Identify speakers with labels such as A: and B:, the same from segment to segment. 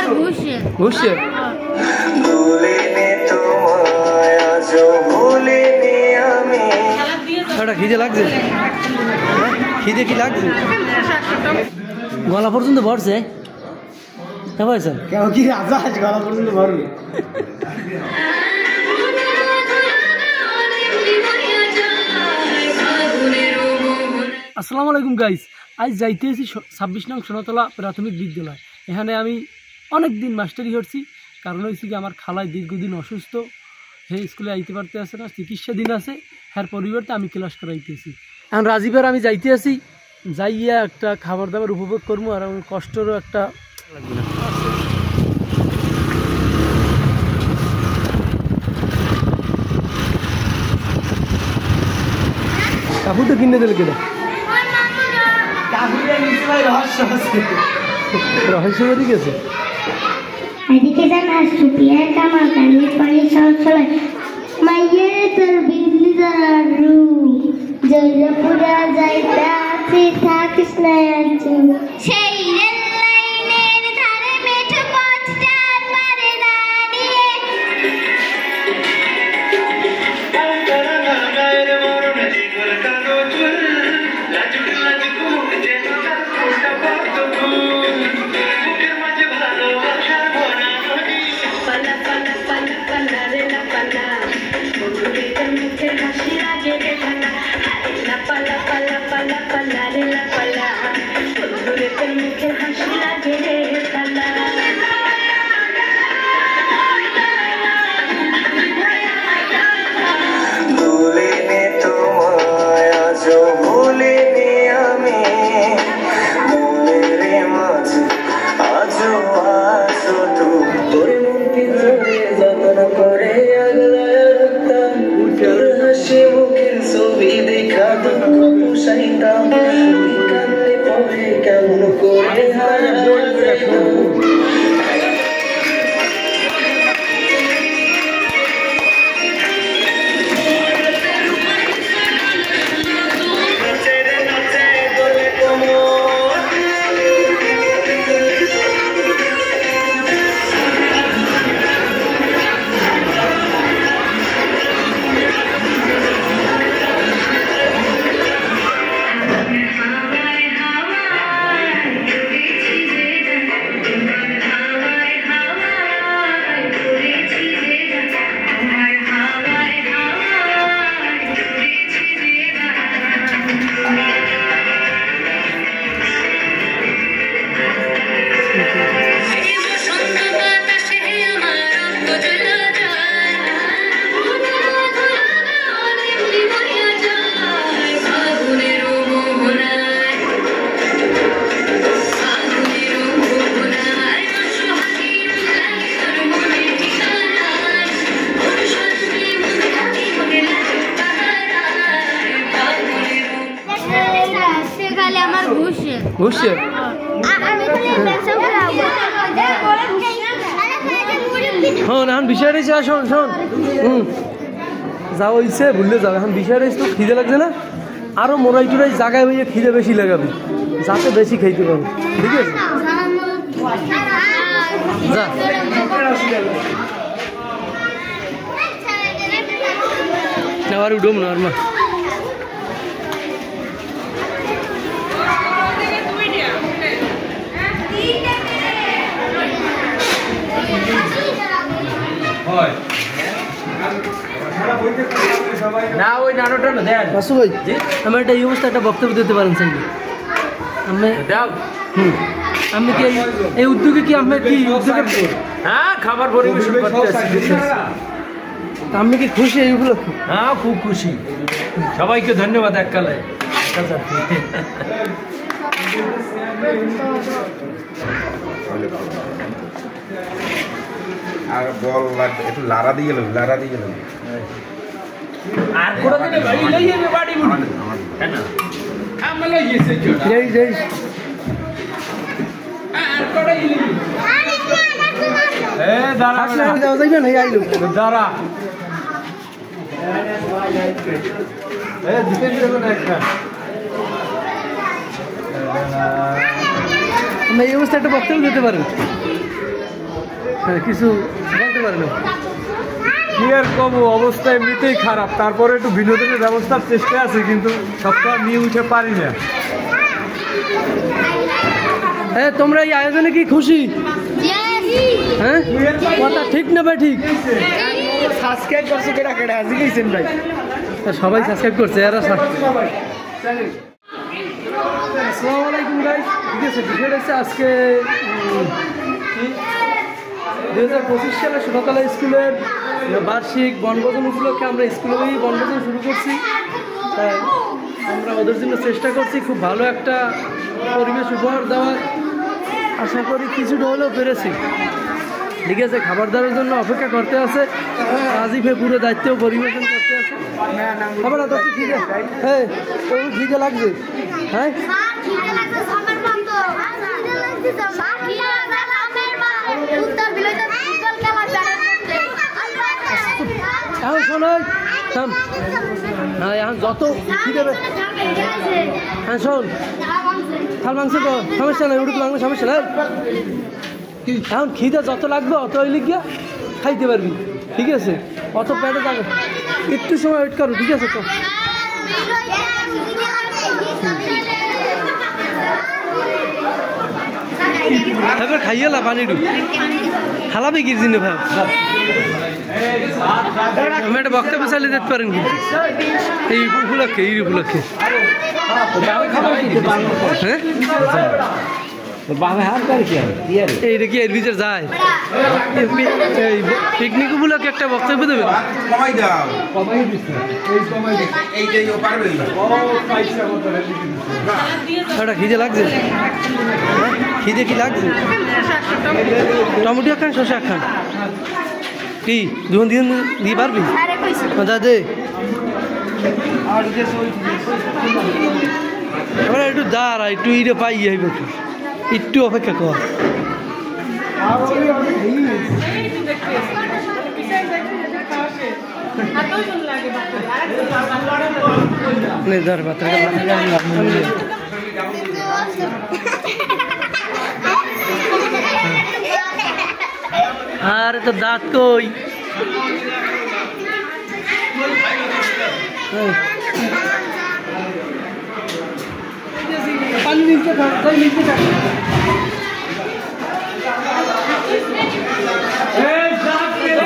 A: আমার ঘুষে
B: ঘুষে খিদে লাগছে, খিদে কি লাগছে? গলা পর্যন্ত ভরছে কেউ কি রাজা আছে গলা পর্যন্ত ভরবে? আসসালামু আলাইকুম গাইস, আজ যাইতেছি 26 নং সোনাতলা প্রাথমিক বিদ্যালয়। এখানে আমি অনেক দিন মাস্টারি করছি, কারণ হয়েছে কি আমার খালায় দীর্ঘদিন অসুস্থ, হে স্কুলে আইতে পারতে আসে না, চিকিৎসাধীন আছে। হ্যার পরিবর্তে আমি ক্লাস করাইতেছি। এখন রাজীবের আমি যাইতে আসি, যাইয়া একটা খাবার দাবার উপভোগ করবো, আর আমার কষ্টেরও একটা লাগবে না। কাপড় তো কিনে দিলে কেটে রহস্য বেরিয়ে গেছে।
C: এদিকে জানা সুপিয়ার কামাল কানের পানি সলসলায় মাইয়ের তোর বিজলি জরারু জয়পুরা যাইতা আছে থাকিস না আছো সেই রেল লাইনের ধারে মেঠো পথটার মারে দাঁড়িয়ে
B: ঘুষে হন এখন বিষয় রয়েছে। শোন শোন যাও ইচ্ছে ভুললে যাও। এখন বিষয় রয়েছে, তো খিদে লাগছে না, আরো মোরাই টুরাই জায়গায় হইয়া খিদে বেশি লাগাবি, যাতে বেশি খাইতে পারো, ঠিক আছে? যা আবার উঠব না আর মা আমার একটা এই অবস্থা একটা বক্তব্য দিতে পারেন স্যার? আমি কি এই উদ্যোগে কি আমি কি খাবার পরিবেশন করতে আমি কি খুশি এইগুলো? হ্যাঁ খুব খুশি, সবাইকে ধন্যবাদ এককালে।
D: আর বল লাগবে একটু লারা দিয়ে গেল, লারা দিয়ে গেল।
B: আর কোন দিনে বাড়ি লই যাবে, বাড়ি মুড়ি কেন আমরা লই গেছে কি যাই যাই আর কোড়াই লই এ দাঁড়া আসলে যাও যাইবে না আইলো দাঁড়া এ দিতে দিও না একটা আমি এই অবস্থা একটা বক্তব্য দিতে পারেন? হ্যাঁ, কিছু বলতে পারেন না।
A: কি আর কম, অবস্থা এমনিতেই খারাপ, তারপরে একটু বিনোদনের ব্যবস্থার চেষ্টা আছে, কিন্তু সবটা নিয়ে উঠে পারি না।
B: হ্যাঁ, তোমরা এই আয়োজনে কি খুশি? হ্যাঁ, কথা ঠিক না ভাই? ঠিক।
A: সাবস্ক্রাইব করছে কেডা কেডা আজকে গেছেন ভাই?
B: সবাই সাবস্ক্রাইব করছে। আসসালামু আলাইকুম গাইস। ঠিক আছে, বিষয়টা হচ্ছে আজকে 2025 সালে সোনাতলা স্কুলের বার্ষিক বনভোজন উপলক্ষে আমরা স্কুলেই বনভোজন শুরু করছি। তাই আমরা ওদের জন্য চেষ্টা করছি খুব ভালো একটা পরিবেশ উপহার দেওয়ার। আশা করি কিছুটা হলেও পেরেছি। ঠিক আছে, খাবার দাবার জন্য অপেক্ষা করতে আছে। আজিফে পুরো দায়িত্ব পরিবেশন করতে আছে। খাবার তো ঠিক আছে। হ্যাঁ, তো খিদে লাগছে। হ্যাঁ, এখন শোনো, হ্যাঁ এখন যত খিদে, হ্যাঁ শোন, খাল মাংস তো সমস্যা নাই, উড়ুক মাংস সমস্যা নাই। এখন খিদে যত লাগবে অত ওই লিখিয়া খাইতে পারবি। ঠিক আছে, অত পেটে যাবে, একটু সময় ওয়েট করো। ঠিক আছে, তো এবার খাইয়ে লা পানি ডু খালাবে কি জিনে ভাব। আমি একটা বক্তব্য চালিয়ে যেতে পারেন কিন্তু এই উপলক্ষে, এই উপলক্ষে। হ্যাঁ, এইটা কি এর ভিতরে যায়? এই পিকনিক উপলক্ষে একটা বক্তব্য দেবে। ওটা খিদে লাগছে? খিদে কি লাগছে? টমেটো খান, শসা খান, কি দুজন দিন দিয়ে পারবি? দাদে এবার একটু দাঁড়া, একটু ইরে পাই যাইবে, একটু অপেক্ষা কর। আর তো দাঁত কই? পানি নিচে থাক, নিচে থাক।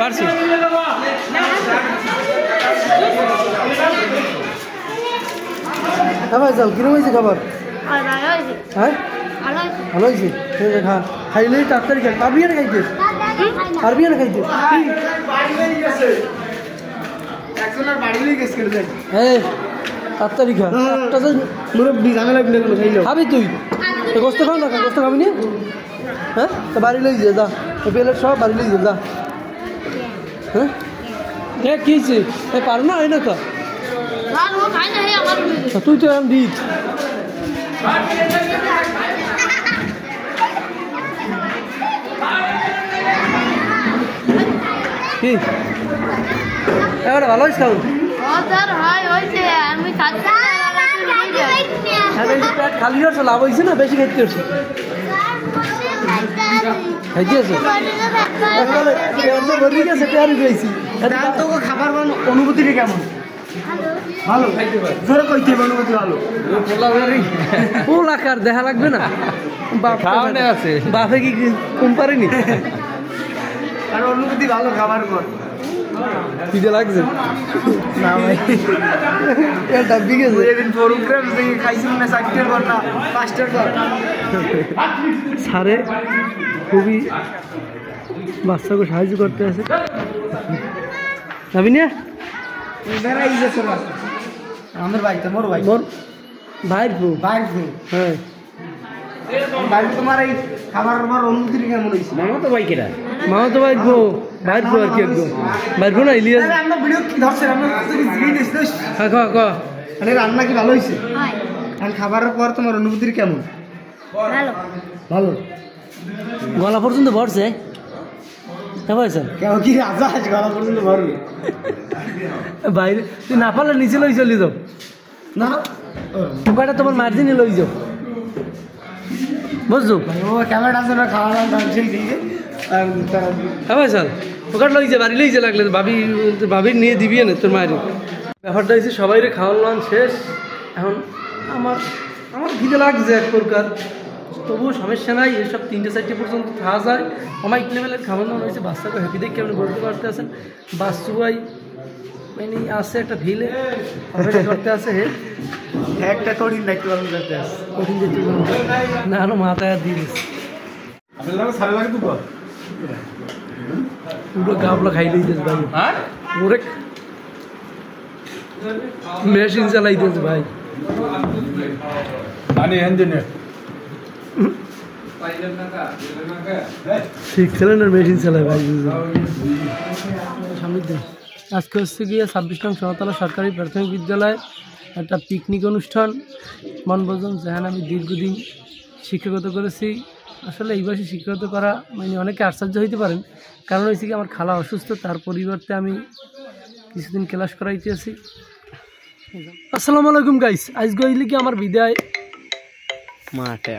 B: পারছি খাবার যাও। কিরম হয়েছে খাবার? হ্যাঁ, ভালো হয়েছে। ঠিক আছে, খা, খাইলে তাড়াতাড়ি খা। পারবি না খাইতে? পারবি না খাইতে? হ্যাঁ, তাড়াতাড়ি খা। খাবি তুই? গোস্ত খাও না, গোস্ত খাবি না? হ্যাঁ, তো বাড়ি লই যা, যা প্লেট সব বাড়ি লই যা। হ্যাঁ, হ্যাঁ কি পারো না? হয় না তো তুই তো এরকম দিস। কি এবার ভালো হয়েছে? খাও পেট খালি হচ্ছে, লাভ হয়েছে না? বেশি খাইতে হচ্ছে, খাইতে আছে খাবার অনুভূতিটা কেমন? ভালো, জোরে কইতে অনুভূতি ভালো। পোলাকার দেখা লাগবে না, খাওয়ানো আছে, বাপে কি কম পারেনি? আর অনুভূতি ভালো খাবার পর খিদে লাগছে না ভাই? সারে খুবই বাচ্চাকে সাহায্য করতে আছে। যাবি না? আমাদের বাড়িতে মোর ভাই, মোর ভাইয়ের বউ, ভাইয়ের বউ। হ্যাঁ, তোমার এই খাবার অনুভূতি কেমন হয়েছে? মামাতো ভাই কেটা? মামাতো ভাই বউ, ভাইয়ের বউ আর কি একদম ভাইয়ের বউ না? ইলিয়াস রান্না কি ভালো হয়েছে? খাবারের পর তোমার অনুভূতি কেমন? ভালো। গলা পর্যন্ত ভরছে কি রাজা আছে? গলা পর্যন্ত ভরবে বাইরে। তুই না পারলে নিচে লই চলি যাও না, কয়টা তোমার মার্জিনে লই যাও, বুঝছো? ক্যামেরা আছে না, খাওয়া দাওয়া হ্যাঁ ভাই স্যার ওখানে লই যে বাড়ি লই যে লাগলে ভাবি নিয়ে দিবি না তোর মায়ের ব্যাপারটা হয়েছে সবাই খাওয়ান শেষ এখন আমার খিদে লাগছে এক প্রকার তবুও সমস্যা নাই এসব 3-4 পর্যন্ত খাওয়া যায় অমাইক লেভেলের খাওয়ানো হয়েছে বাচ্চাকে হ্যাপি দেখে আপনি বলতে পারতে আছেন বাচ্চু ভাই মানে আছে একটা ভিলে করতে আছে
A: একটা কঠিন দায়িত্ব পালন করতে আছে
B: কঠিন দায়িত্ব পালন না আরো মাথায় দিয়ে দিচ্ছে পুরো গাবলা খাই দিয়েছে ভাই ওরে মেশিন চালাই দিয়েছে ভাই শিখছিলেন মেশিন চালায় ভাই সামনের দিন আজকে হচ্ছে গিয়ে 26 নং সোনাতলা সরকারি প্রাথমিক বিদ্যালয় একটা পিকনিক অনুষ্ঠান বনভোজন যেখানে আমি দীর্ঘদিন শিক্ষকতা করেছি আসলে এই বয়সে শিক্ষকতা করা মানে অনেকে আশ্চর্য হইতে পারেন কারণ হয়েছে কি আমার খালা অসুস্থ তার পরিবর্তে আমি কিছুদিন ক্লাস করাইতেছি আসসালামু আলাইকুম গাইস আজকে হইলে কি আমার বিদায়
A: মাঠে